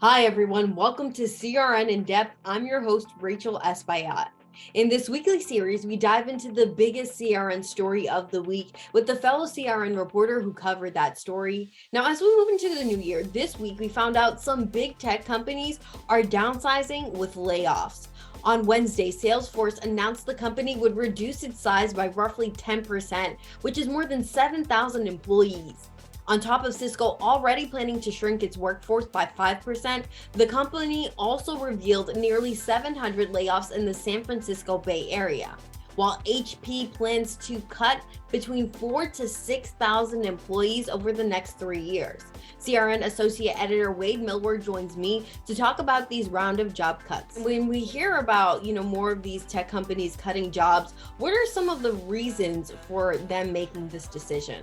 Hi, everyone. Welcome to CRN In Depth. I'm your host, Rachel Espaillat. In this weekly series, we dive into the biggest CRN story of the week with the fellow CRN reporter who covered that story. Now, as we move into the new year, this week we found out some big tech companies are downsizing with layoffs. On Wednesday, Salesforce announced the company would reduce its size by roughly 10%, which is more than 7,000 employees. On top of Cisco already planning to shrink its workforce by 5%, the company also revealed nearly 700 layoffs in the San Francisco Bay Area, while HP plans to cut between 4,000 to 6,000 employees over the next 3 years. CRN Associate Editor Wade Millward joins me to talk about these round of job cuts. When we hear about, more of these tech companies cutting jobs, what are some of the reasons for them making this decision?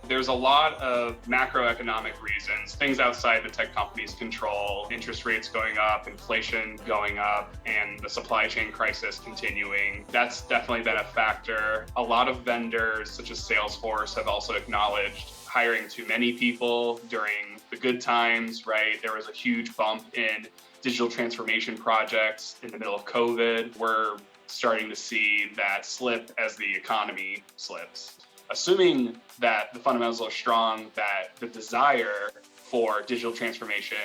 There's a lot of macroeconomic reasons, things outside the tech company's control, interest rates going up, inflation going up, and the supply chain crisis continuing. That's definitely been a factor. A lot of vendors, such as Salesforce, have also acknowledged hiring too many people during the good times, right? There was a huge bump in digital transformation projects in the middle of COVID. We're starting to see that slip as the economy slips. Assuming that the fundamentals are strong, that the desire for digital transformation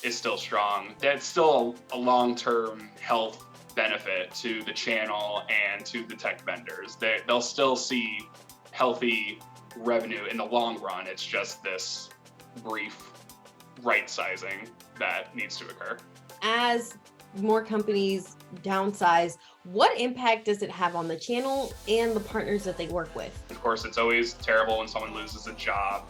is still strong, that's still a long-term health benefit to the channel and to the tech vendors. They'll still see healthy revenue in the long run. It's just this brief right sizing that needs to occur. As more companies downsize, what impact does it have on the channel and the partners that they work with? Of course, it's always terrible when someone loses a job,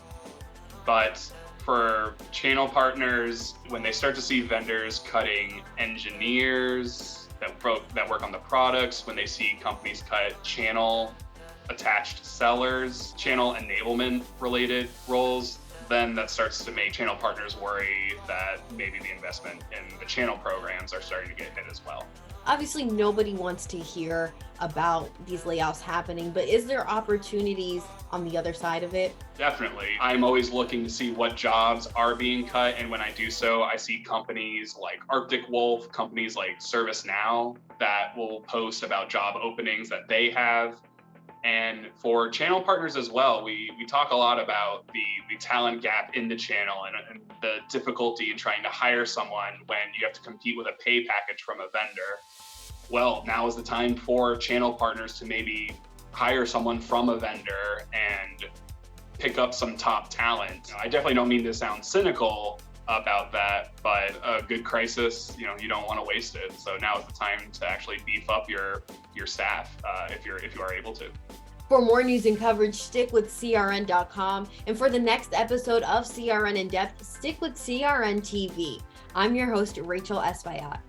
but for channel partners, when they start to see vendors cutting engineers that work on the products, when they see companies cut channel attached sellers, channel enablement related roles, then that starts to make channel partners worry that maybe the investment in the channel programs are starting to get hit as well. Obviously, nobody wants to hear about these layoffs happening, but is there opportunities on the other side of it? Definitely. I'm always looking to see what jobs are being cut, and when I do so, I see companies like Arctic Wolf, companies like ServiceNow that will post about job openings that they have. And for channel partners as well, we talk a lot about the talent gap in the channel and the difficulty in trying to hire someone when you have to compete with a pay package from a vendor. Well, now is the time for channel partners to maybe hire someone from a vendor and pick up some top talent. I definitely don't mean to sound cynical about that, but a good crisis, you don't want to waste it. So now is the time to actually beef up your staff if you are able to. For more news and coverage, stick with CRN.com. And for the next episode of CRN In Depth, stick with CRN TV. I'm your host, Rachel Espaillat.